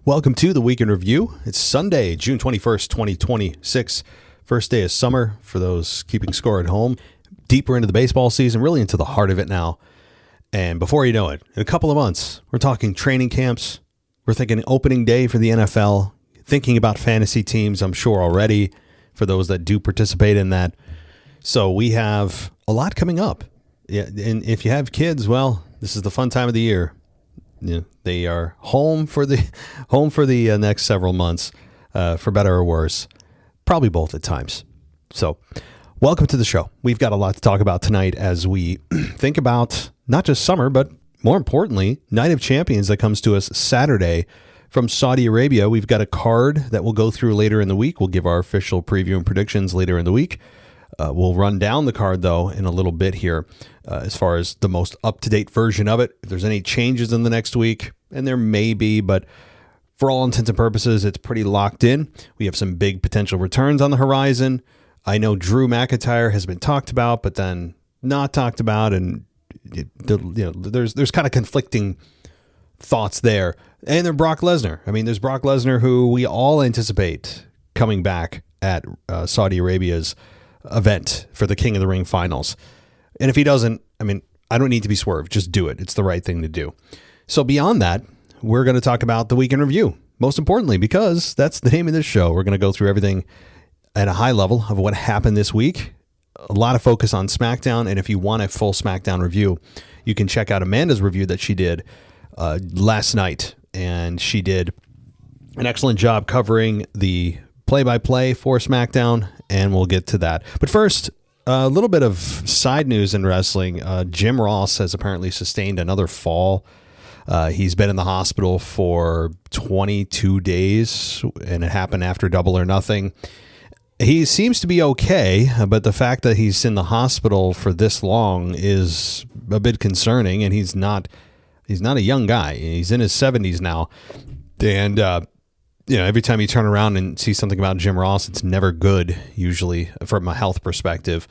Welcome to the Weekend Review. It's Sunday, June 21st, 2026. First day of summer for those keeping score at home. Deeper into the baseball season, really into the heart of it now. And before you know it, in a couple of months, we're talking training camps. We're thinking opening day for the NFL. Thinking about fantasy teams, I'm sure already, for those that do participate in that. So we have a lot coming up. Yeah, and if you have kids, well, this is the fun time of the year. Yeah, they are home for the next several months, for better or worse, probably both at times. So welcome to the show. We've got a lot to talk about tonight as we think about not just summer, but more importantly, Night of Champions that comes to us Saturday from Saudi Arabia. We've got a card that we'll go through later in the week. We'll give our official preview and predictions later in the week. We'll run down the card, though, in a little bit here as far as the most up-to-date version of it. If there's any changes in the next week, and there may be, but for all intents and purposes, it's pretty locked in. We have some big potential returns on the horizon. I know Drew McIntyre has been talked about, but then not talked about, and there's kind of conflicting thoughts there. And then Brock Lesnar. I mean, there's Brock Lesnar, who we all anticipate coming back at Saudi Arabia's event for the King of the Ring finals. And if he doesn't, I mean, I don't need to be swerved. Just do it. It's the right thing to do. So beyond that, we're going to talk about the Weekend Review, most importantly, because that's the name of this show. We're going to go through everything at a high level of what happened this week. A lot of focus on SmackDown. And if you want a full SmackDown review, you can check out Amanda's review that she did last night. And she did an excellent job covering the play-by-play for SmackDown, and we'll get to that. But first, a little bit of side news in wrestling. Jim Ross has apparently sustained another fall. He's been in the hospital for 22 days, and it happened after Double or Nothing. He seems to be okay, but the fact that he's in the hospital for this long is a bit concerning, and he's not a young guy. He's in his 70s now, and every time you turn around and see something about Jim Ross, it's never good, usually, from a health perspective.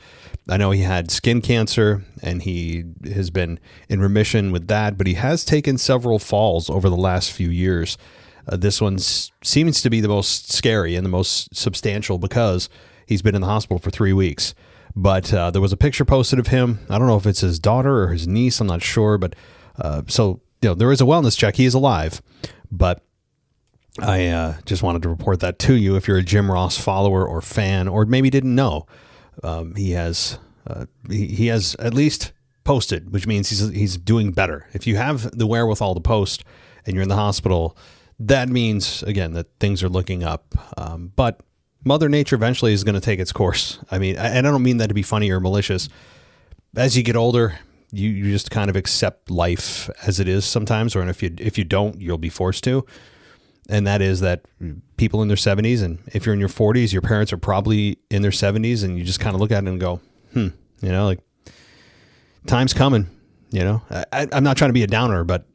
I know he had skin cancer, and he has been in remission with that, but he has taken several falls over the last few years. This one seems to be the most scary and the most substantial because he's been in the hospital for 3 weeks. But there was a picture posted of him. I don't know if it's his daughter or his niece. I'm not sure. But there is a wellness check. He is alive. But I just wanted to report that to you. If you're a Jim Ross follower or fan, or maybe didn't know, he has at least posted, which means he's doing better. If you have the wherewithal to post and you're in the hospital, that means, again, that things are looking up. But Mother Nature eventually is going to take its course. I mean, and I don't mean that to be funny or malicious. As you get older, you just kind of accept life as it is sometimes, or if you don't, you'll be forced to. And that is that people in their 70s, and if you're in your 40s, your parents are probably in their 70s, and you just kind of look at it and go, like, time's coming, I'm not trying to be a downer, but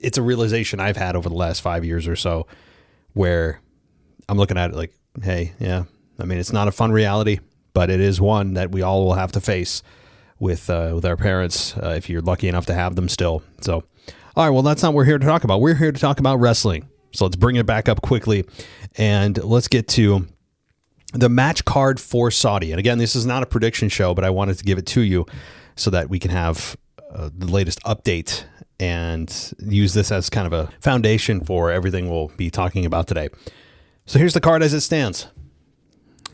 it's a realization I've had over the last 5 years or so where I'm looking at it like, hey, yeah, I mean, it's not a fun reality, but it is one that we all will have to face with our parents, if you're lucky enough to have them still. So, all right, well, that's not what we're here to talk about. We're here to talk about wrestling. So let's bring it back up quickly, and let's get to the match card for Saudi. And again, this is not a prediction show, but I wanted to give it to you so that we can have the latest update and use this as kind of a foundation for everything we'll be talking about today. So here's the card as it stands.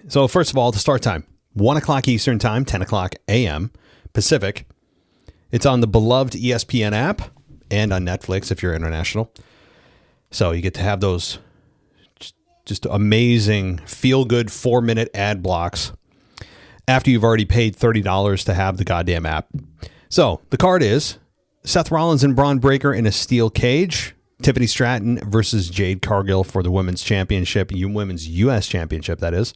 So first of all, the start time, 1 o'clock Eastern time, 10 o'clock a.m. Pacific. It's on the beloved ESPN app and on Netflix if you're international. So you get to have those just amazing, feel-good 4-minute ad blocks after you've already paid $30 to have the goddamn app. So the card is Seth Rollins and Braun Breaker in a steel cage. Tiffany Stratton versus Jade Cargill for the Women's Championship, Women's U.S. Championship, that is.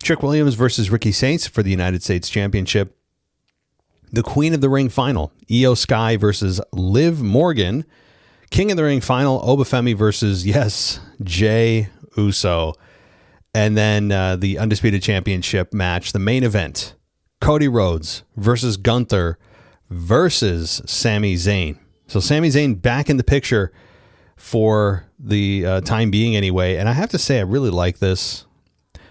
Trick Williams versus Ricky Saints for the United States Championship. The Queen of the Ring final, Iyo Sky versus Liv Morgan. King of the Ring final, Oba Femi versus, Jey Uso. And then the Undisputed Championship match, the main event, Cody Rhodes versus Gunther versus Sami Zayn. So Sami Zayn back in the picture for the time being anyway. And I have to say, I really like this.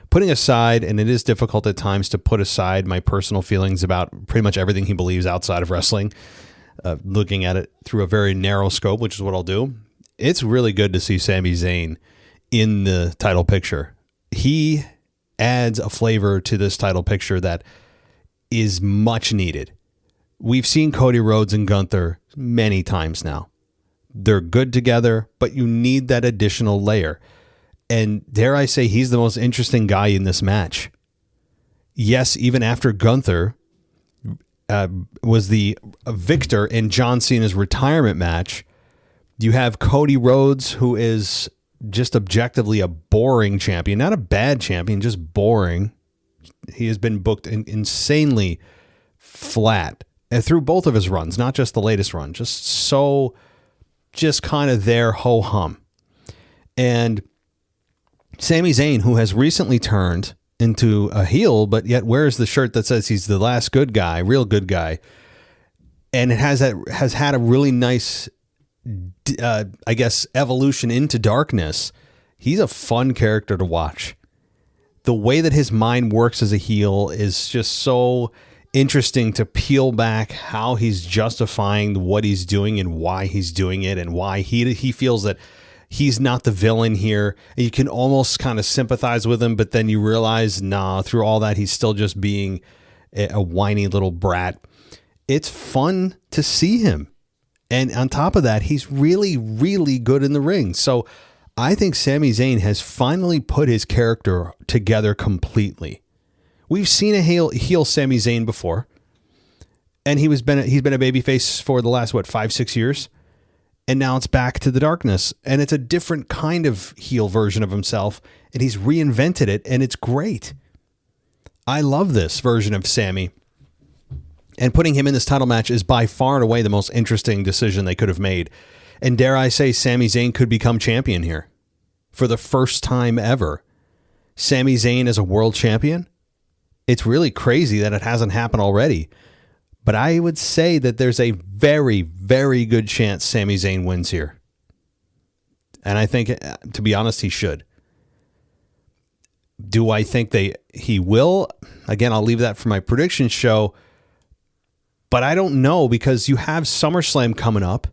Putting aside, and it is difficult at times to put aside my personal feelings about pretty much everything he believes outside of wrestling, looking at it through a very narrow scope, which is what I'll do. It's really good to see Sami Zayn in the title picture. He adds a flavor to this title picture that is much needed. We've seen Cody Rhodes and Gunther many times now. They're good together, but you need that additional layer. And dare I say, he's the most interesting guy in this match. Yes, even after Gunther was the victor in John Cena's retirement match, you have Cody Rhodes, who is just objectively a boring champion. Not a bad champion, just boring. He has been booked insanely flat through both of his runs, not just the latest run. Just kind of there, ho-hum. And Sami Zayn, who has recently turned into a heel, but yet wears the shirt that says he's the last good guy, real good guy, and it has had a really nice, I guess, evolution into darkness. He's a fun character to watch. The way that his mind works as a heel is just so interesting to peel back how he's justifying what he's doing and why he's doing it and why he feels that he's not the villain here. You can almost kind of sympathize with him, but then you realize, nah, through all that, he's still just being a whiny little brat. It's fun to see him. And on top of that, he's really, really good in the ring. So I think Sami Zayn has finally put his character together completely. We've seen a heel Sami Zayn before, and he's been a babyface for the last, 5-6 years? And now it's back to the darkness, and it's a different kind of heel version of himself, and he's reinvented it, and it's great. I love this version of Sami, and putting him in this title match is by far and away the most interesting decision they could have made. And dare I say, Sami Zayn could become champion here for the first time ever. Sami Zayn as a world champion? It's really crazy that it hasn't happened already. But I would say that there's a very, very good chance Sami Zayn wins here. And I think, to be honest, he should. Do I think he will? Again, I'll leave that for my prediction show. But I don't know, because you have SummerSlam coming up.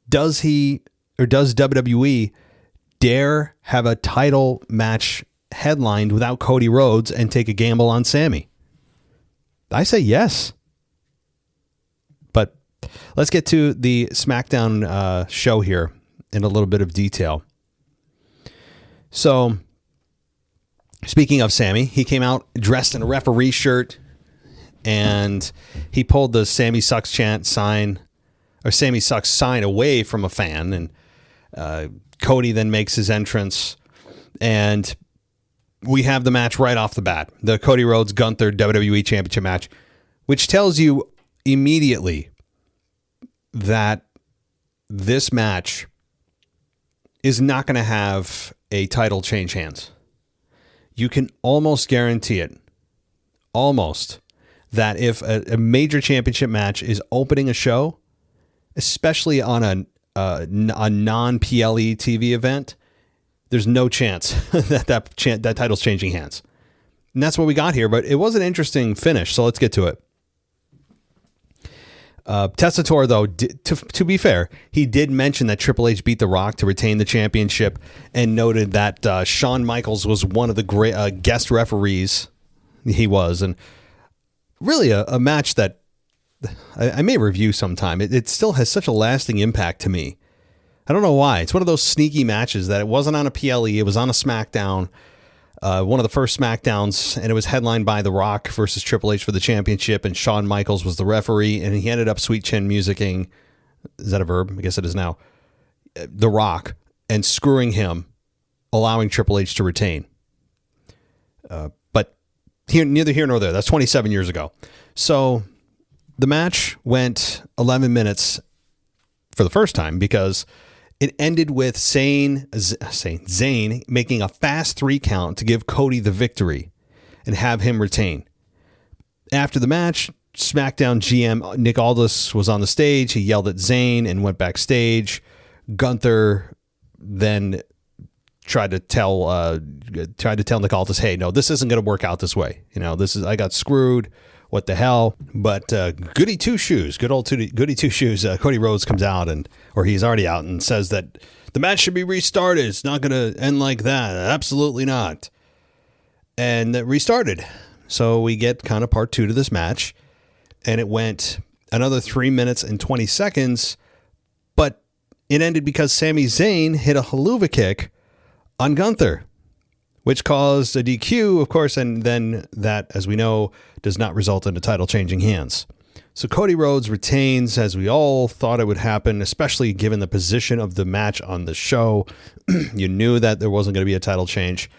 Does WWE dare have a title match headlined without Cody Rhodes and take a gamble on Sami? I say yes. But let's get to the SmackDown show here in a little bit of detail. So, speaking of Sami, he came out dressed in a referee shirt, and he pulled the Sami Sucks sign away from a fan, and Cody then makes his entrance, and we have the match right off the bat. The Cody Rhodes Gunther WWE Championship match, which tells you immediately that this match is not going to have a title change hands. You can almost guarantee it. Almost. That if a major championship match is opening a show, especially on a non-PLE TV event, there's no chance that title's changing hands. And that's what we got here, but it was an interesting finish, so let's get to it. Tessitore, though, to be fair, he did mention that Triple H beat The Rock to retain the championship and noted that Shawn Michaels was one of the great guest referees. He was, and really a match that I may review sometime. It still has such a lasting impact to me. I don't know why. It's one of those sneaky matches that it wasn't on a PLE. It was on a SmackDown, one of the first SmackDowns, and it was headlined by The Rock versus Triple H for the championship, and Shawn Michaels was the referee, and he ended up sweet chin musicking, is that a verb? I guess it is now, The Rock, and screwing him, allowing Triple H to retain. But neither here nor there. That's 27 years ago. So the match went 11 minutes for the first time because it ended with Zayn making a fast 3 count to give Cody the victory and have him retain. After the match, SmackDown GM Nick Aldis was on the stage. He yelled at Zayn and went backstage. Gunther then tried to tell Nicoltas, hey, no, this isn't going to work out this way. I got screwed. What the hell? But goody two shoes, goody two shoes. Cody Rhodes comes out or he's already out and says that the match should be restarted. It's not going to end like that. Absolutely not. And that restarted. So we get kind of part 2 to this match, and it went another 3 minutes and 20 seconds, but it ended because Sami Zayn hit a haluva kick on Gunther, which caused a DQ, of course, and then that, as we know, does not result in a title changing hands. So Cody Rhodes retains, as we all thought it would happen, especially given the position of the match on the show. You knew that there wasn't going to be a title change,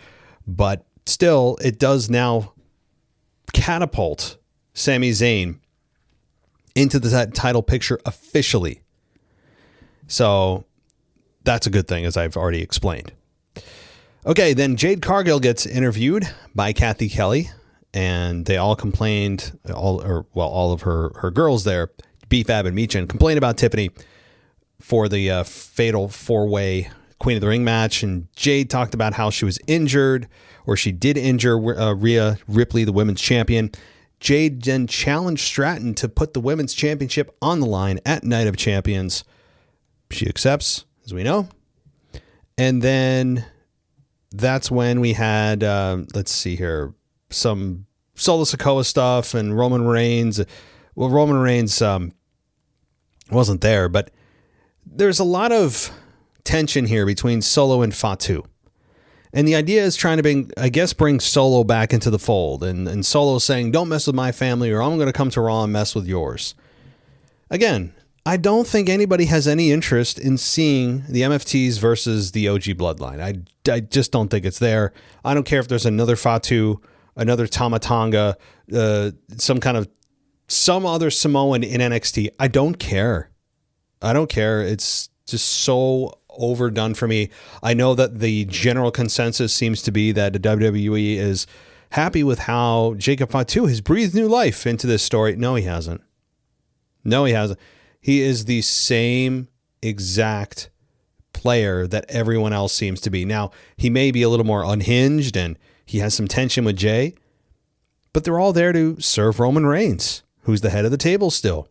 but still, it does now catapult Sami Zayn into the title picture officially. So that's a good thing, as I've already explained. Okay, then Jade Cargill gets interviewed by Kathy Kelly, and they all complained, all of her girls there, B-Fab and Michin, complained about Tiffany for the fatal 4-way Queen of the Ring match, and Jade talked about how she was injured, or she did injure Rhea Ripley, the women's champion. Jade then challenged Stratton to put the women's championship on the line at Night of Champions. She accepts, as we know. And then that's when we had, let's see here, some Solo Sikoa stuff and Roman Reigns. Well, Roman Reigns wasn't there, but there's a lot of tension here between Solo and Fatu. And the idea is trying to bring Solo back into the fold. And Solo saying, don't mess with my family or I'm going to come to Raw and mess with yours. Again, I don't think anybody has any interest in seeing the MFTs versus the OG bloodline. I just don't think it's there. I don't care if there's another Fatu, another Tama Tonga, some other Samoan in NXT. I don't care. It's just so overdone for me. I know that the general consensus seems to be that the WWE is happy with how Jacob Fatu has breathed new life into this story. No, he hasn't. He is the same exact player that everyone else seems to be. Now, he may be a little more unhinged and he has some tension with Jey, but they're all there to serve Roman Reigns, who's the head of the table still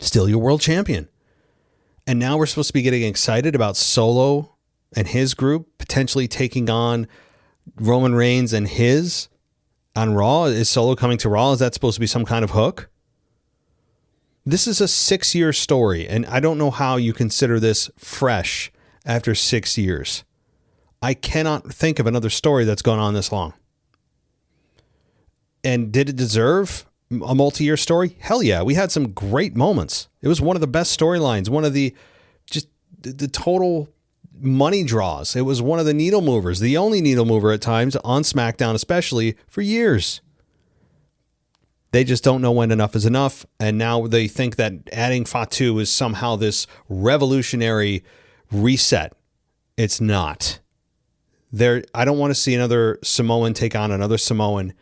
your world champion. And now we're supposed to be getting excited about Solo and his group potentially taking on Roman Reigns and his on Raw. Is Solo coming to Raw? Is that supposed to be some kind of hook? This is a 6-year story, and I don't know how you consider this fresh after 6 years. I cannot think of another story that's gone on this long. And did it deserve a multi-year story? Hell yeah. We had some great moments. It was one of the best storylines, one of the total money draws. It was one of the needle movers, the only needle mover at times on SmackDown, especially for years. They just don't know when enough is enough. And now they think that adding Fatu is somehow this revolutionary reset. It's not. I don't want to see another Samoan take on another Samoan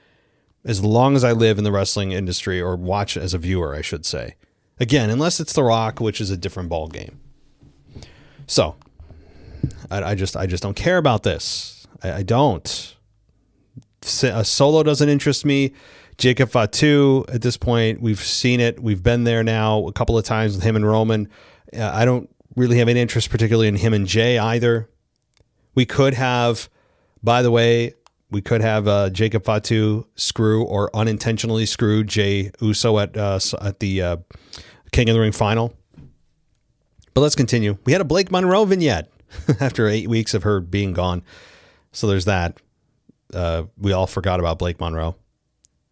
as long as I live in the wrestling industry, or watch as a viewer, I should say. Again, unless it's The Rock, which is a different ball game. So I just don't care about this. I don't. Solo doesn't interest me. Jacob Fatu, at this point, we've seen it. We've been there now a couple of times with him and Roman. I don't really have any interest particularly in him and Jey either. We could have, by the way, Jacob Fatu screw or unintentionally screw Jey Uso at the King of the Ring final. But let's continue. We had a Blake Monroe vignette after 8 weeks of her being gone. So there's that. We all forgot about Blake Monroe.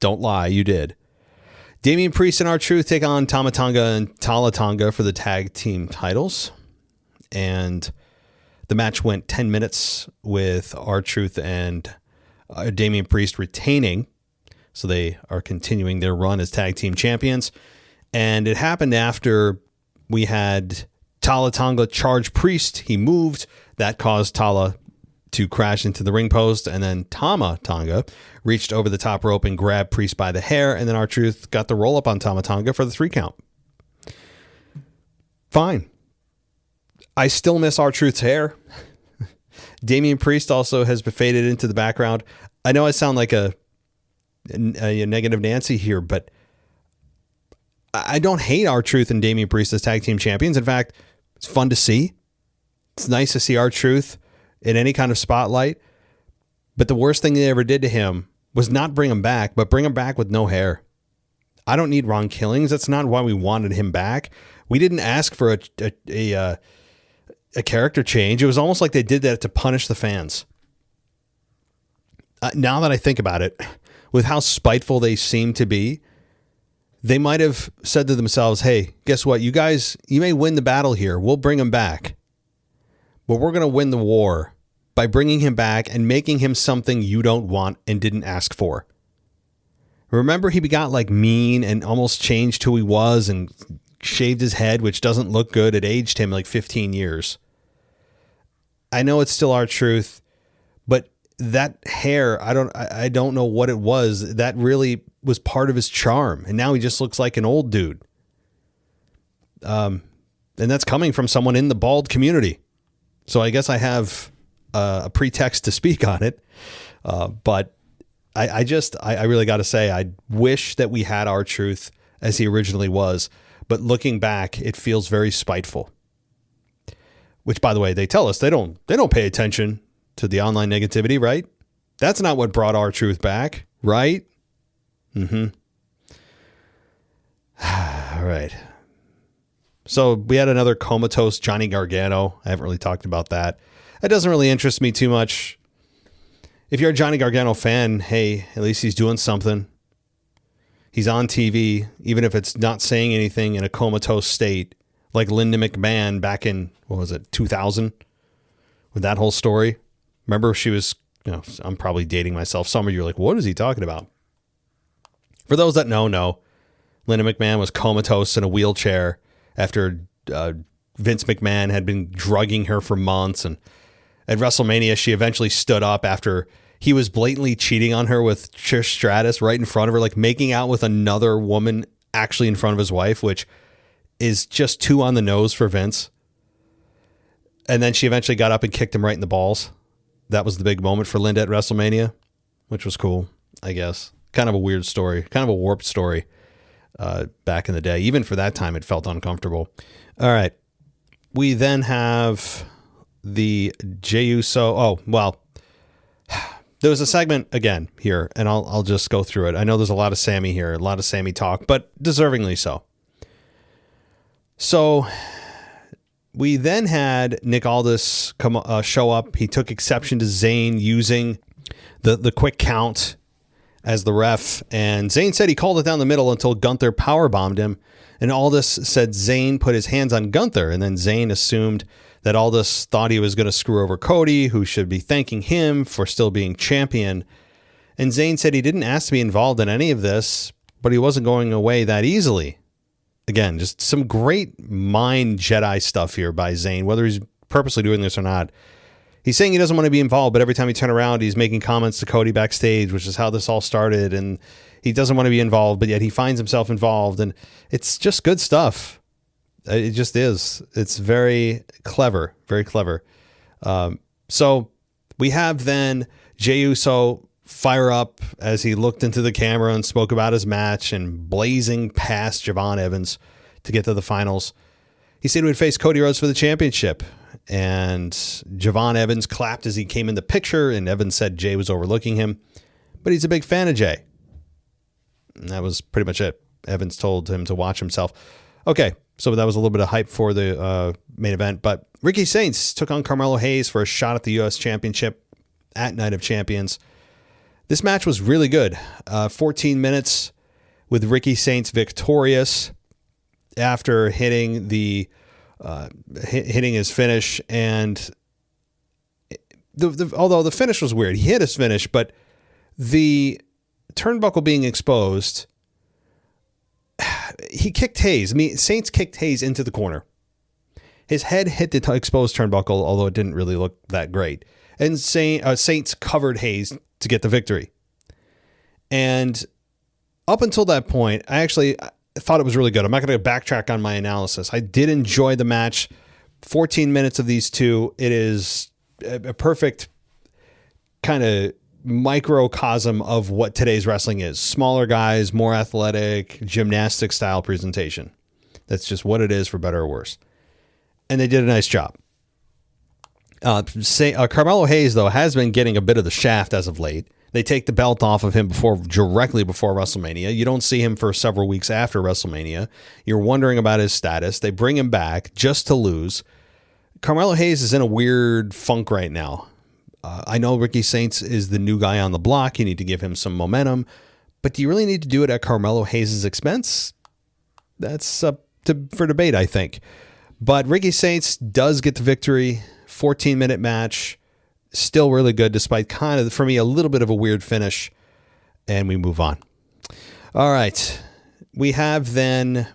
Don't lie, you did. Damian Priest and R-Truth take on Tama Tonga and Tala Tonga for the tag team titles. And the match went 10 minutes with R-Truth and Damian Priest retaining. So they are continuing their run as tag team champions. And it happened after we had Tala Tonga charge Priest. He moved. That caused Tala to crash into the ring post, and then Tama Tonga reached over the top rope and grabbed Priest by the hair, and then R-Truth got the roll up on Tama Tonga for the 3 count. Fine. I still miss R-Truth's hair. Damian Priest also has faded into the background. I know I sound like a negative Nancy here, but I don't hate R-Truth and Damian Priest as tag team champions. In fact, it's fun to see. It's nice to see R-Truth in any kind of spotlight. But the worst thing they ever did to him was not bring him back, but bring him back with no hair. I don't need Ron Killings. That's not why we wanted him back. We didn't ask for a character change. It was almost like they did that to punish the fans. Now that I think about it, with how spiteful they seem to be, they might have said to themselves, hey, guess what? You guys, you may win the battle here. We'll bring him back. But we're going to win the war by bringing him back and making him something you don't want and didn't ask for. Remember, he got like mean and almost changed who he was and shaved his head, which doesn't look good. It aged him like 15 years. I know it's still R-Truth, but that hair, I don't know what it was. That really was part of his charm. And now he just looks like an old dude. And that's coming from someone in the bald community. So I guess I have a pretext to speak on it. But I really got to say, I wish that we had R-Truth as he originally was. But looking back, it feels very spiteful. Which, by the way, they tell us they don't pay attention to the online negativity, right? That's not what brought R-Truth back, right? Mm-hmm. All right. So we had another comatose Johnny Gargano. I haven't really talked about that. That doesn't really interest me too much. If you're a Johnny Gargano fan, hey, at least he's doing something. He's on TV, even if it's not saying anything in a comatose state, like Linda McMahon back in, 2000? With that whole story. Remember, she was, I'm probably dating myself. Some of you are like, what is he talking about? For those that know, Linda McMahon was comatose in a wheelchair after Vince McMahon had been drugging her for months. And at WrestleMania, she eventually stood up after he was blatantly cheating on her with Trish Stratus right in front of her, like making out with another woman actually in front of his wife, which is just too on the nose for Vince. And then she eventually got up and kicked him right in the balls. That was the big moment for Linda at WrestleMania, which was cool, I guess. Kind of a weird story, kind of a warped story back in the day. Even for that time, it felt uncomfortable. All right. We then have the Jey Uso. Oh, well, there was a segment again here, and I'll just go through it. I know there's a lot of Sami here, a lot of Sami talk, but deservingly so. So we then had Nick Aldis show up. He took exception to Zayn using the quick count as the ref, and Zayn said he called it down the middle until Gunther powerbombed him, and Aldis said Zayn put his hands on Gunther, and then Zayn assumed that Aldis thought he was going to screw over Cody, who should be thanking him for still being champion. And Zayn said he didn't ask to be involved in any of this, but he wasn't going away that easily. Again, just some great mind Jedi stuff here by Zayn, whether he's purposely doing this or not. He's saying he doesn't want to be involved, but every time he turns around, he's making comments to Cody backstage, which is how this all started. And he doesn't want to be involved, but yet he finds himself involved. And it's just good stuff. It just is. It's very clever, very clever. So we have then Jey Uso fire up as he looked into the camera and spoke about his match and blazing past Javon Evans to get to the finals. He said he would face Cody Rhodes for the championship. And Javon Evans clapped as he came in the picture, and Evans said Jey was overlooking him, but he's a big fan of Jey. And that was pretty much it. Evans told him to watch himself. Okay, so that was a little bit of hype for the main event, but Ricky Saints took on Carmelo Hayes for a shot at the U.S. Championship at Night of Champions. This match was really good. 14 minutes with Ricky Saints victorious after hitting hitting his finish, and although the finish was weird, he hit his finish, but the turnbuckle being exposed, he kicked Hayes. I mean, Saints kicked Hayes into the corner. His head hit the exposed turnbuckle, although it didn't really look that great. And Saints covered Hayes to get the victory. And up until that point, I thought it was really good. I'm not going to backtrack on my analysis. I did enjoy the match. 14 minutes of these two. It is a perfect kind of microcosm of what today's wrestling is. Smaller guys, more athletic, gymnastic style presentation. That's just what it is, for better or worse. And they did a nice job. Carmelo Hayes, though, has been getting a bit of the shaft as of late. They take the belt off of him directly before WrestleMania. You don't see him for several weeks after WrestleMania. You're wondering about his status. They bring him back just to lose. Carmelo Hayes is in a weird funk right now. I know Ricky Saints is the new guy on the block. You need to give him some momentum. But do you really need to do it at Carmelo Hayes' expense? That's up for debate, I think. But Ricky Saints does get the victory. 14-minute match. Still really good, despite kind of, for me, a little bit of a weird finish. And we move on. All right. We have then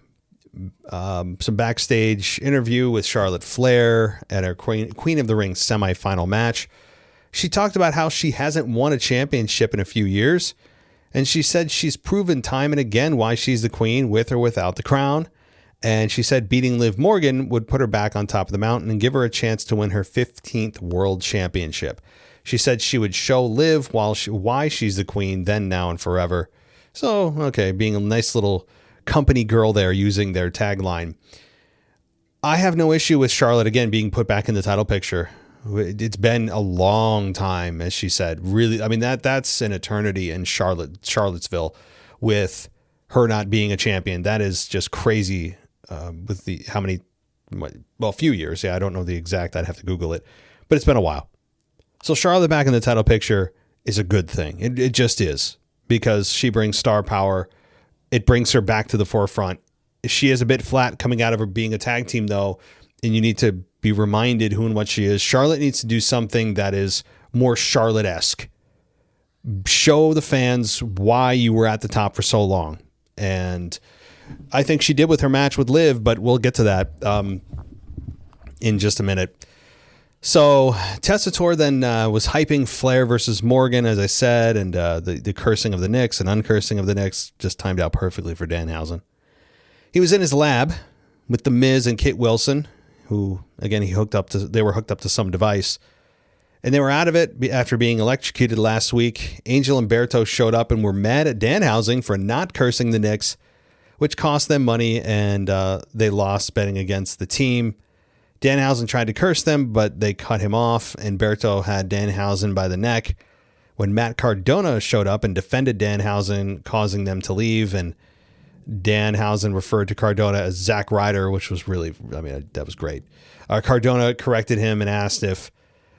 some backstage interview with Charlotte Flair at our Queen of the Ring semifinal match. She talked about how she hasn't won a championship in a few years. And she said she's proven time and again why she's the queen, with or without the crown. And she said beating Liv Morgan would put her back on top of the mountain and give her a chance to win her 15th world championship. She said she would show Liv why she's the queen then, now, and forever. So, okay, being a nice little company girl there, using their tagline. I have no issue with Charlotte, again, being put back in the title picture. It's been a long time, as she said. Really, I mean, that's an eternity in Charlottesville with her not being a champion. That is just crazy. With a few years. Yeah, I don't know the exact. I'd have to Google it, but it's been a while. So Charlotte back in the title picture is a good thing. It just is, because she brings star power. It brings her back to the forefront. She is a bit flat coming out of her being a tag team, though, and you need to be reminded who and what she is. Charlotte needs to do something that is more Charlotte-esque. Show the fans why you were at the top for so long. And I think she did with her match with Liv, but we'll get to that in just a minute. So Tessator then was hyping Flair versus Morgan, as I said, and the cursing of the Knicks and uncursing of the Knicks just timed out perfectly for Danhausen. He was in his lab with The Miz and Kit Wilson, who, again, they were hooked up to some device. And they were out of it after being electrocuted last week. Angel and Berto showed up and were mad at Danhausen for not cursing the Knicks, which cost them money, and they lost betting against the team. Danhausen tried to curse them, but they cut him off, and Berto had Danhausen by the neck when Matt Cardona showed up and defended Danhausen, causing them to leave, and Danhausen referred to Cardona as Zack Ryder, which was really, that was great. Cardona corrected him and asked if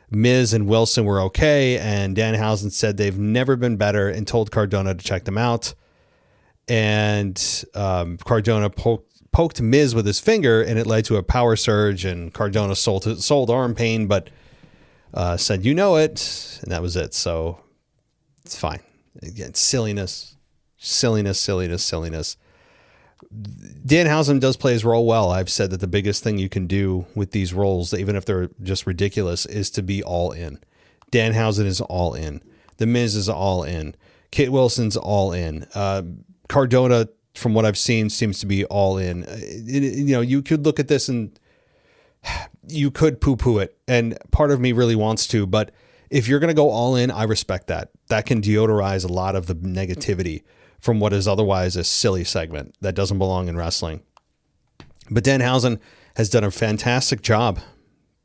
Miz and Wilson were okay, and Danhausen said they've never been better and told Cardona to check them out. And Cardona poked Miz with his finger, and it led to a power surge, and Cardona sold arm pain, but said, you know it, and that was it. So it's fine. Again, silliness. Danhausen does play his role well. I've said that the biggest thing you can do with these roles, even if they're just ridiculous, is to be all in. Danhausen is all in. The Miz is all in. Kit Wilson's all in. Cardona, from what I've seen, seems to be all in. You could look at this and you could poo-poo it, and part of me really wants to, but if you're going to go all in, I respect that. That can deodorize a lot of the negativity from what is otherwise a silly segment that doesn't belong in wrestling. But Danhausen has done a fantastic job.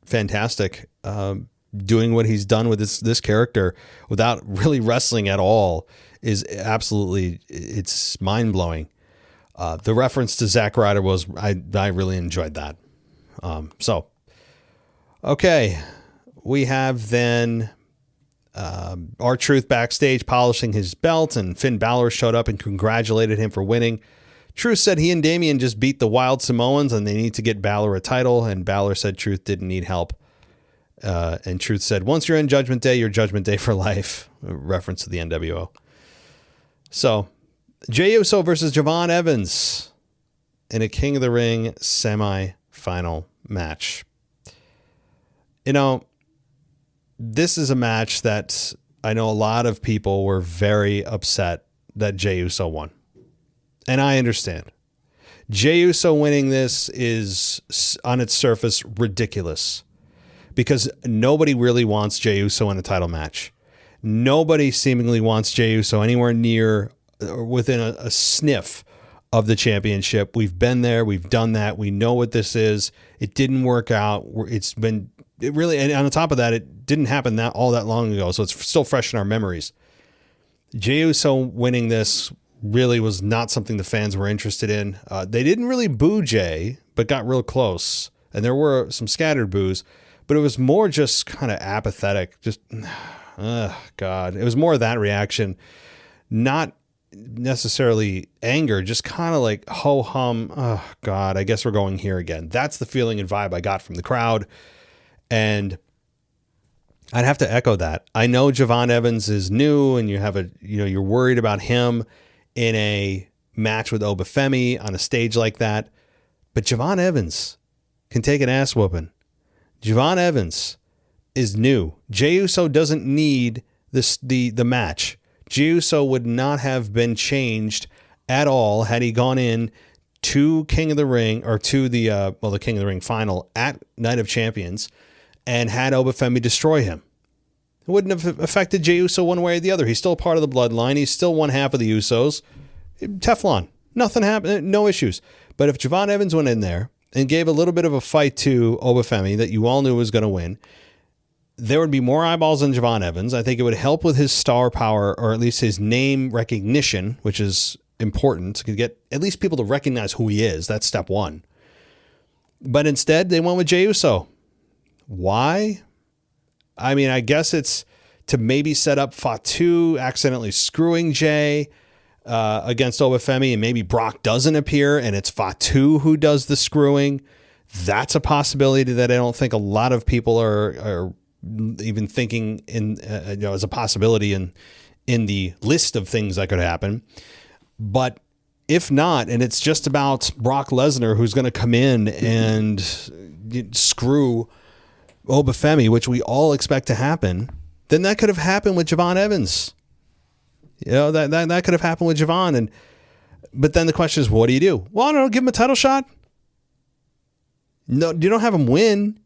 Fantastic. Doing what he's done with this character without really wrestling at all is absolutely, it's mind-blowing. The reference to Zack Ryder was, I really enjoyed that. Okay. We have then R-Truth backstage polishing his belt, and Finn Balor showed up and congratulated him for winning. Truth said he and Damian just beat the Wild Samoans and they need to get Balor a title, and Balor said Truth didn't need help. And Truth said, once you're in Judgment Day, you're Judgment Day for life. A reference to the NWO. So, Jey Uso versus Javon Evans in a King of the Ring semi-final match. This is a match that I know a lot of people were very upset that Jey Uso won. And I understand. Jey Uso winning this is, on its surface, ridiculous because nobody really wants Jey Uso in a title match. Nobody seemingly wants Jey Uso anywhere near or within a sniff of the championship. We've been there. We've done that. We know what this is. It didn't work out. And on the top of that, it didn't happen all that long ago. So it's still fresh in our memories. Jey Uso winning this really was not something the fans were interested in. They didn't really boo Jey, but got real close. And there were some scattered boos, but it was more just kind of apathetic. Just, God. It was more of that reaction, not necessarily anger, just kind of like ho-hum. Oh, God, I guess we're going here again. That's the feeling and vibe I got from the crowd. And I'd have to echo that. I know Javon Evans is new and you're worried about him in a match with Oba Femi on a stage like that. But Javon Evans can take an ass whooping. Javon Evans is new. Jey Uso doesn't need the match. Jey Uso would not have been changed at all had he gone in to King of the Ring or to the King of the Ring final at Night of Champions and had Oba Femi destroy him. It wouldn't have affected Jey Uso one way or the other. He's still part of the bloodline. He's still one half of the Usos. Teflon. Nothing happened. No issues. But if Javon Evans went in there and gave a little bit of a fight to Oba Femi that you all knew was going to win, there would be more eyeballs on Javon Evans. I think it would help with his star power, or at least his name recognition, which is important to get at least people to recognize who he is. That's step one. But instead, they went with Jey Uso. Why? I mean, I guess it's to maybe set up Fatu accidentally screwing Jey against Oba Femi, and maybe Brock doesn't appear and it's Fatu who does the screwing. That's a possibility that I don't think a lot of people are even thinking in as a possibility in the list of things that could happen. But if not, and it's just about Brock Lesnar who's going to come in and screw Oba Femi, which we all expect to happen, then that could have happened with Javon Evans. That could have happened with Javon. But then the question is, what do you do? Well, I don't know, give him a title shot. No, you don't have him win.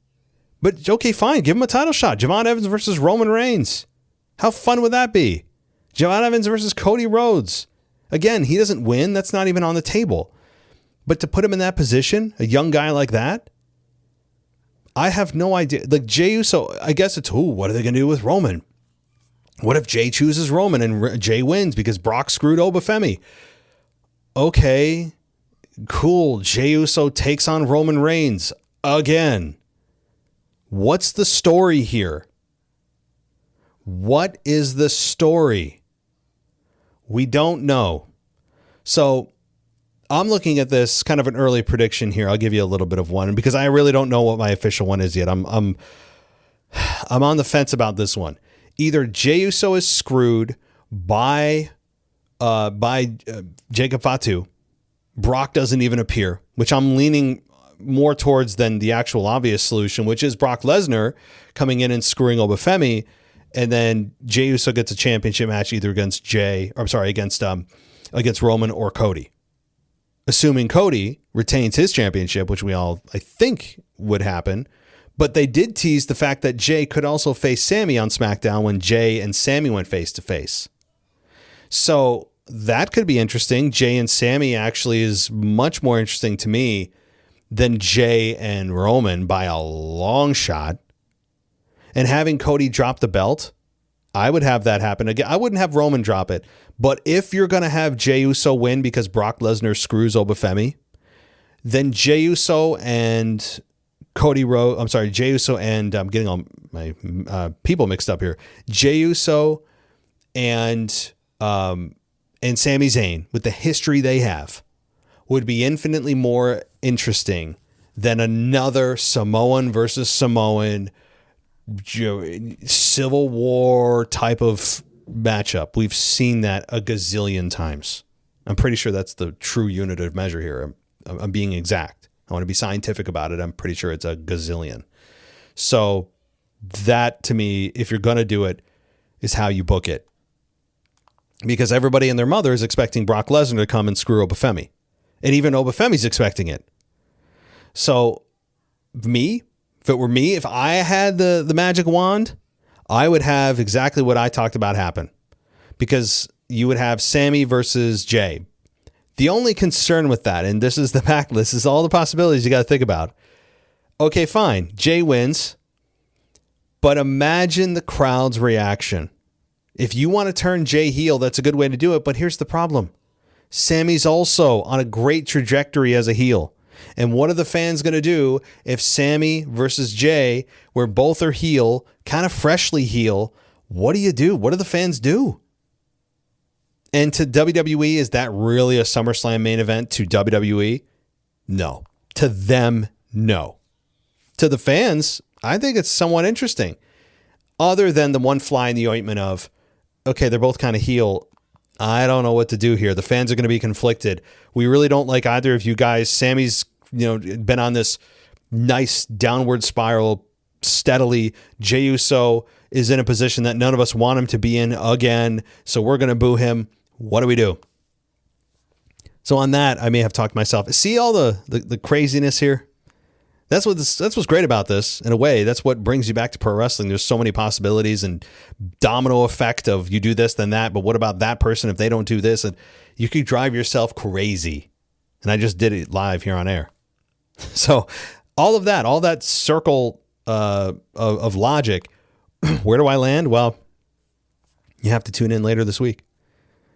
But okay, fine, give him a title shot. Javon Evans versus Roman Reigns. How fun would that be? Javon Evans versus Cody Rhodes. Again, he doesn't win. That's not even on the table. But to put him in that position, a young guy like that, I have no idea. Like Jey Uso, I guess it's, what are they going to do with Roman? What if Jey chooses Roman and Jey wins because Brock screwed Oba Femi? Okay, cool. Jey Uso takes on Roman Reigns again. What's the story here? What is the story? We don't know. So I'm looking at this kind of an early prediction here. I'll give you a little bit of one because I really don't know what my official one is yet. I'm on the fence about this one. Either Jey Uso is screwed by Jacob Fatu. Brock doesn't even appear, which I'm leaning more towards than the actual obvious solution, which is Brock Lesnar coming in and screwing Oba Femi, and then Jey Uso gets a championship match either against against Roman or Cody. Assuming Cody retains his championship, which we all, I think, would happen. But they did tease the fact that Jey could also face Sami on SmackDown when Jey and Sami went face to face. So that could be interesting. Jey and Sami actually is much more interesting to me than Jey and Roman by a long shot. And having Cody drop the belt, I would have that happen again. I wouldn't have Roman drop it. But if you're going to have Jey Uso win because Brock Lesnar screws Oba Femi, then Jey Uso and Jey Uso and I'm getting all my people mixed up here. Jey Uso and Sami Zayn, with the history they have, would be infinitely more interesting than another Samoan versus Samoan Civil War type of matchup. We've seen that a gazillion times. I'm pretty sure that's the true unit of measure here. I'm being exact. I want to be scientific about it. I'm pretty sure it's a gazillion. So that, to me, if you're going to do it, is how you book it. Because everybody and their mother is expecting Brock Lesnar to come and screw Oba Femi. And even Oba Femi's expecting it. So if I had the magic wand, I would have exactly what I talked about happen. Because you would have Sami versus Jey. The only concern with that, and this is all the possibilities you got to think about. Okay, fine. Jey wins. But imagine the crowd's reaction. If you want to turn Jey heel, that's a good way to do it. But here's the problem. Sami's also on a great trajectory as a heel. And what are the fans going to do if Sami versus Jey, where both are heel, kind of freshly heel, what do you do? What do the fans do? And to WWE, is that really a SummerSlam main event to WWE? No. To them, no. To the fans, I think it's somewhat interesting. Other than the one fly in the ointment of, okay, they're both kind of heel. I don't know what to do here. The fans are going to be conflicted. We really don't like either of you guys. Sami's, been on this nice downward spiral steadily. Jey Uso is in a position that none of us want him to be in again. So we're going to boo him. What do we do? So on that, I may have talked myself. See all the craziness here? That's what's great about this. In a way, that's what brings you back to pro wrestling. There's so many possibilities and domino effect of you do this, then that. But what about that person if they don't do this? And you could drive yourself crazy. And I just did it live here on air. So all that circle of logic, where do I land? Well, you have to tune in later this week.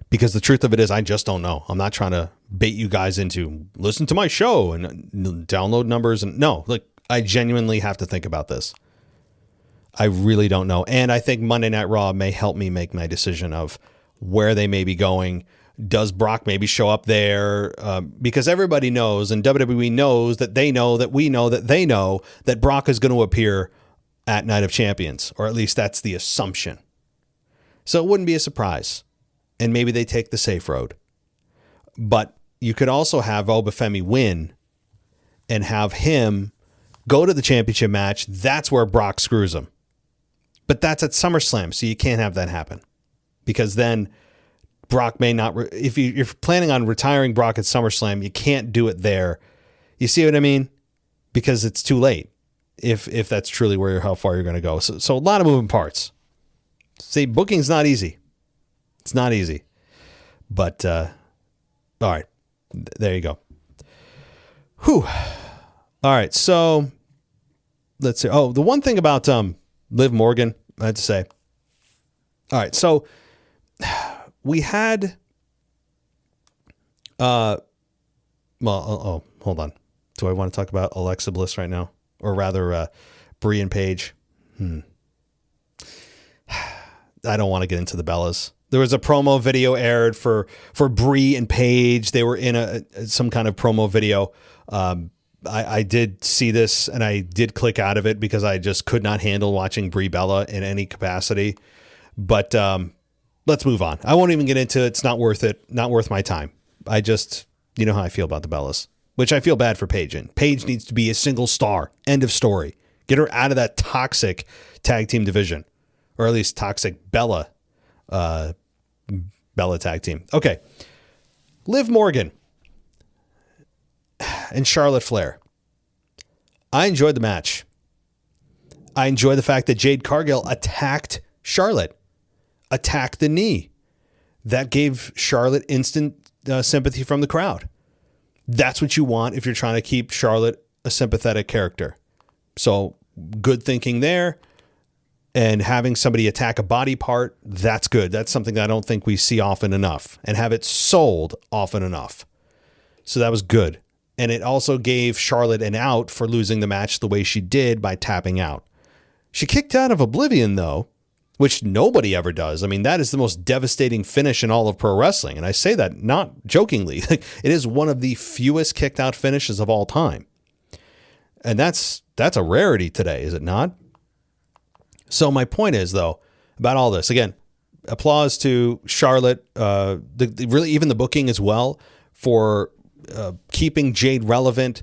Because the truth of it is, I just don't know. I'm not trying to bait you guys into listen to my show and download numbers. And no, I genuinely have to think about this. I really don't know. And I think Monday Night Raw may help me make my decision of where they may be going. Does Brock maybe show up there? Because everybody knows, and WWE knows that they know that we know that they know that Brock is going to appear at Night of Champions, or at least that's the assumption. So it wouldn't be a surprise. And maybe they take the safe road. But you could also have Oba Femi win and have him go to the championship match. That's where Brock screws him. But that's at SummerSlam, so you can't have that happen. Because then Brock may not... if you're planning on retiring Brock at SummerSlam, you can't do it there. You see what I mean? Because it's too late if that's truly how far you're going to go. So a lot of moving parts. See, booking's not easy. It's not easy, but all right, there you go. Whew. All right, so let's see. Oh, the one thing about Liv Morgan, I had to say. All right, so we had hold on. Do I want to talk about Alexa Bliss right now, or rather Brie and Paige? I don't want to get into the Bellas. There was a promo video aired for Brie and Paige. They were in some kind of promo video. I did see this and I did click out of it because I just could not handle watching Brie Bella in any capacity. But let's move on. I won't even get into it. It's not worth it. Not worth my time. I just, you know how I feel about the Bellas, which I feel bad for Paige in. Paige needs to be a single star. End of story. Get her out of that toxic tag team division, or at least toxic Bella tag team. Okay. Liv Morgan and Charlotte Flair. I enjoyed the match. I enjoyed the fact that Jade Cargill attacked Charlotte, attacked the knee. That gave Charlotte instant sympathy from the crowd. That's what you want if you're trying to keep Charlotte a sympathetic character. So good thinking there. And having somebody attack a body part, that's good. That's something that I don't think we see often enough and have it sold often enough. So that was good. And it also gave Charlotte an out for losing the match the way she did by tapping out. She kicked out of Oblivion, though, which nobody ever does. I mean, that is the most devastating finish in all of pro wrestling. And I say that not jokingly. It is one of the fewest kicked out finishes of all time. And that's a rarity today, is it not? So my point is, though, about all this, again, applause to Charlotte, really even the booking as well, for keeping Jade relevant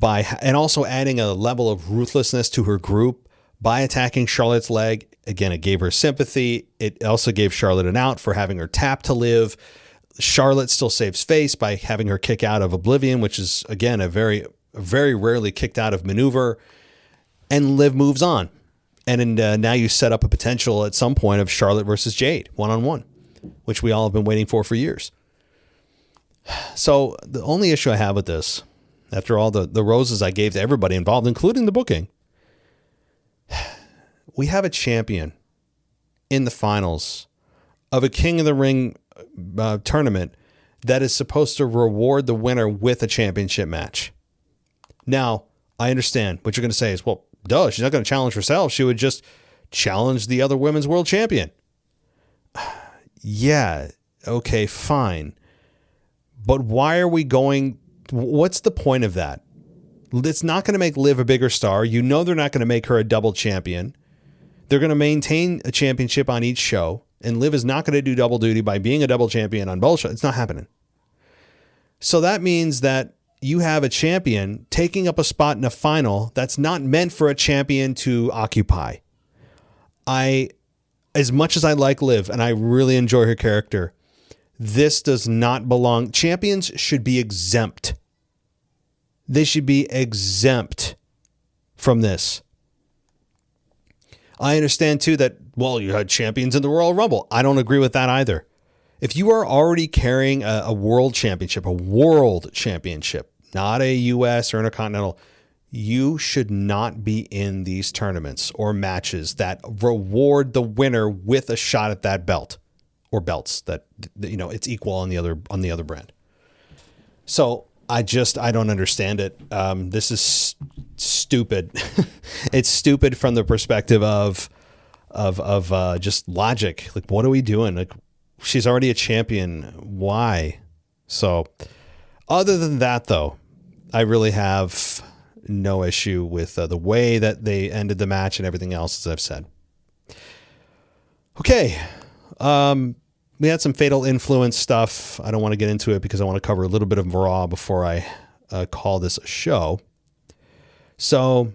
and also adding a level of ruthlessness to her group by attacking Charlotte's leg. Again, it gave her sympathy. It also gave Charlotte an out for having her tap to Liv. Charlotte still saves face by having her kick out of Oblivion, which is, again, a very rarely kicked out of maneuver. And Liv moves on. And now you set up a potential at some point of Charlotte versus Jade, one-on-one, which we all have been waiting for years. So the only issue I have with this, after all the roses I gave to everybody involved, including the booking, we have a champion in the finals of a King of the Ring tournament that is supposed to reward the winner with a championship match. Now, I understand what you're going to say is, well, duh, she's not going to challenge herself. She would just challenge the other women's world champion. Yeah, okay, fine. But why are we going... What's the point of that? It's not going to make Liv a bigger star. You know they're not going to make her a double champion. They're going to maintain a championship on each show. And Liv is not going to do double duty by being a double champion on both shows. It's not happening. So that means that you have a champion taking up a spot in a final that's not meant for a champion to occupy. As much as I like Liv and I really enjoy her character, this does not belong. Champions should be exempt. They should be exempt from this. I understand too that, well, you had champions in the Royal Rumble. I don't agree with that either. If you are already carrying a world championship, not a US or intercontinental, you should not be in these tournaments or matches that reward the winner with a shot at that belt or belts that, you know, it's equal on the other brand. So I don't understand it. This is stupid. It's stupid from the perspective of just logic. Like, what are we doing? Like, she's already a champion. Why? So other than that, though, I really have no issue with the way that they ended the match and everything else, as I've said. Okay. We had some Fatal Influence stuff. I don't want to get into it because I want to cover a little bit of Raw before I call this a show. So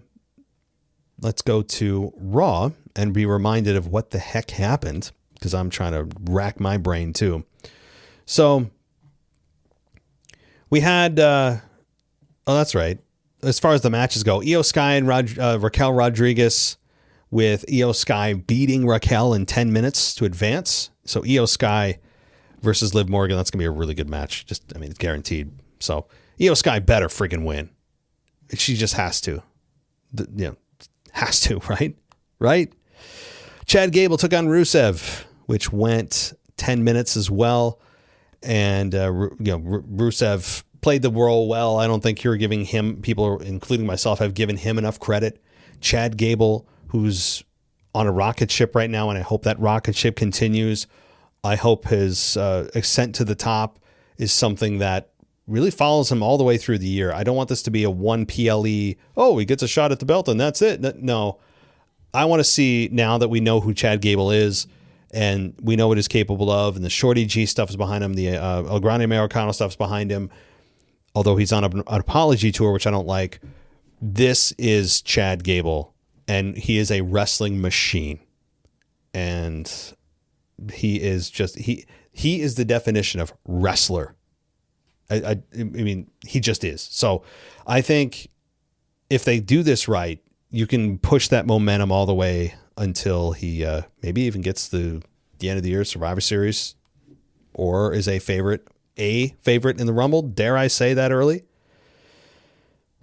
let's go to Raw and be reminded of what the heck happened, because I'm trying to rack my brain too. So we had, that's right. As far as the matches go, Iyo Sky and Raquel Rodriguez, with Iyo Sky beating Raquel in 10 minutes to advance. So Iyo Sky versus Liv Morgan, that's going to be a really good match. It's guaranteed. So Iyo Sky better freaking win. She just has to. Has to, right? Right? Chad Gable took on Rusev, which went 10 minutes as well. And, Rusev played the role well. I don't think you're giving him, people, including myself, have given him enough credit. Chad Gable, who's on a rocket ship right now, and I hope that rocket ship continues. I hope his ascent to the top is something that really follows him all the way through the year. I don't want this to be a one PLE, oh, he gets a shot at the belt and that's it. No, I want to see, now that we know who Chad Gable is and we know what he's capable of, and the Shorty G stuff is behind him, the El Grande Americano stuff is behind him, although he's on an apology tour, which I don't like. This is Chad Gable, and he is a wrestling machine. And he is just, he is the definition of wrestler. I mean, he just is. So I think if they do this right, you can push that momentum all the way until he maybe even gets the end of the year Survivor Series, or is a favorite in the Rumble. Dare I say that early?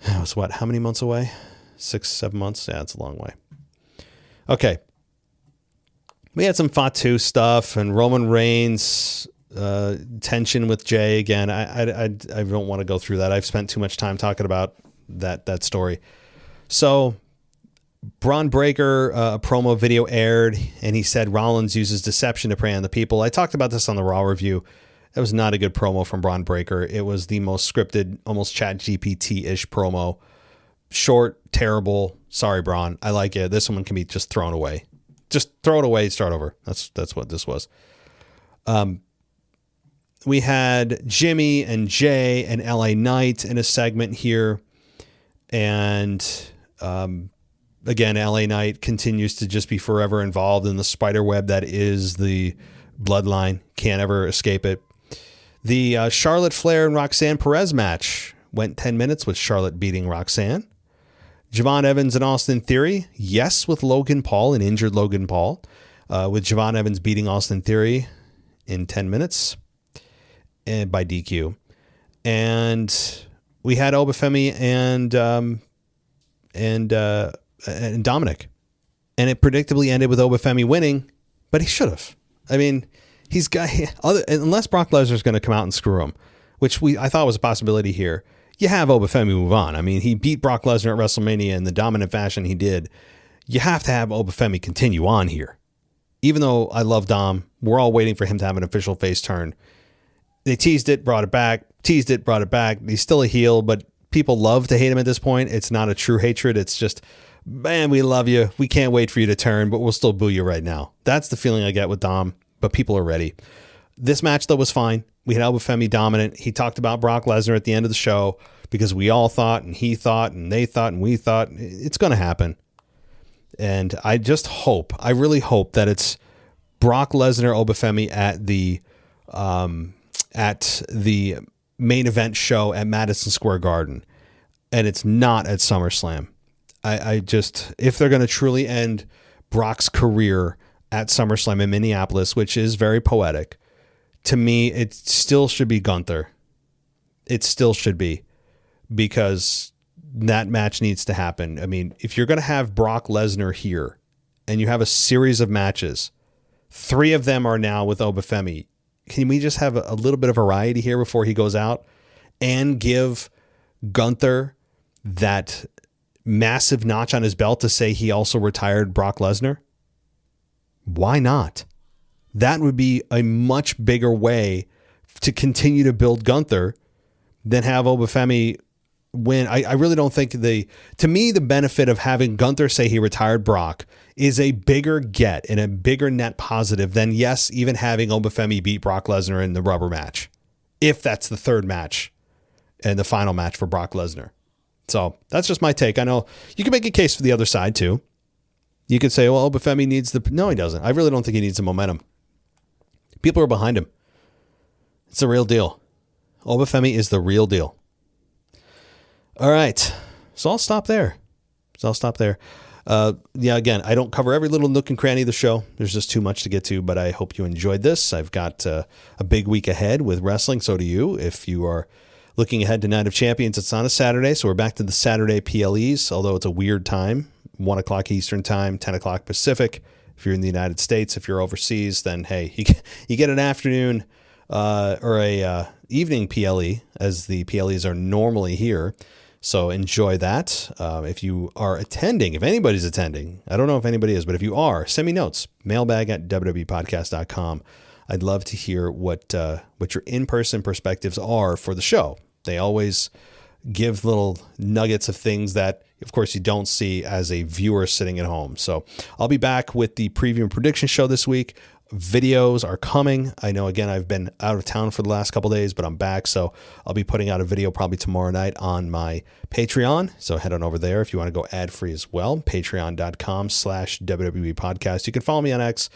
It was what, how many months away? 6-7 months? Yeah, it's a long way. Okay. We had some Fatu stuff and Roman Reigns tension with Jey again. I don't want to go through that. I've spent too much time talking about that story. So Braun Breaker, a promo video aired, and he said Rollins uses deception to prey on the people. I talked about this on the Raw review. That was not a good promo from Braun Breaker. It was the most scripted, almost ChatGPT-ish promo. Short, terrible. Sorry, Braun. I like it. This one can be just thrown away. Just throw it away, start over. That's what this was. We had Jimmy and Jay and LA Knight in a segment here. And again, LA Knight continues to just be forever involved in the spider web that is the bloodline. Can't ever escape it. The Charlotte Flair and Roxanne Perez match went 10 minutes with Charlotte beating Roxanne. Javon Evans and Austin Theory, yes, with Logan Paul, an injured Logan Paul, with Javon Evans beating Austin Theory in 10 minutes and by DQ. And we had Oba Femi and Dominic. And it predictably ended with Oba Femi winning, but he should have. I mean, he's got unless Brock Lesnar is going to come out and screw him, which I thought was a possibility here. You have Oba Femi move on. I mean, he beat Brock Lesnar at WrestleMania in the dominant fashion he did. You have to have Oba Femi continue on here. Even though I love Dom, we're all waiting for him to have an official face turn. They teased it, brought it back, teased it, brought it back. He's still a heel, but people love to hate him at this point. It's not a true hatred. It's just, man, we love you. We can't wait for you to turn, but we'll still boo you right now. That's the feeling I get with Dom, but people are ready. This match, though, was fine. We had Oba Femi dominant. He talked about Brock Lesnar at the end of the show because we all thought, and he thought, and they thought, and we thought it's going to happen. And I just hope, I really hope that it's Brock Lesnar, Oba Femi at the main event show at Madison Square Garden, and it's not at SummerSlam. I just, if they're going to truly end Brock's career at SummerSlam in Minneapolis, which is very poetic, to me, it still should be Gunther. It still should be, because that match needs to happen. I mean, if you're going to have Brock Lesnar here and you have a series of matches, 3 of them are now with Oba Femi. Can we just have a little bit of variety here before he goes out and give Gunther that massive notch on his belt to say he also retired Brock Lesnar? Why not? That would be a much bigger way to continue to build Gunther than have Oba Femi win. I really don't think to me, the benefit of having Gunther say he retired Brock is a bigger get and a bigger net positive than, yes, even having Oba Femi beat Brock Lesnar in the rubber match, if that's the third match and the final match for Brock Lesnar. So that's just my take. I know you can make a case for the other side too. You could say, well, Oba Femi needs no, he doesn't. I really don't think he needs the momentum. People are behind him. It's the real deal. Oba Femi is the real deal. All right. So I'll stop there. Again, I don't cover every little nook and cranny of the show. There's just too much to get to, but I hope you enjoyed this. I've got a big week ahead with wrestling. So do you. If you are looking ahead to Night of Champions, it's on a Saturday. So we're back to the Saturday PLEs, although it's a weird time, 1 o'clock Eastern time, 10 o'clock Pacific. If you're in the United States, if you're overseas, then hey, you get an afternoon or a evening PLE, as the PLEs are normally here. So enjoy that. If you are attending, if anybody's attending, I don't know if anybody is, but if you are, send me notes, mailbag@wwepodcast.com. I'd love to hear what your in-person perspectives are for the show. They always give little nuggets of things that, of course, you don't see as a viewer sitting at home. So I'll be back with the preview and prediction show this week. Videos are coming. I know, again, I've been out of town for the last couple of days, but I'm back. So I'll be putting out a video probably tomorrow night on my Patreon. So head on over there if you want to go ad free as well. Patreon.com/WWE podcast. You can follow me on X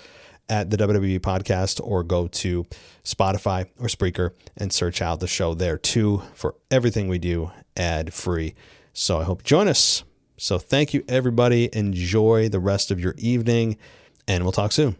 at the WWE podcast, or go to Spotify or Spreaker and search out the show there too for everything we do ad free. So I hope you join us. So thank you, everybody. Enjoy the rest of your evening, and we'll talk soon.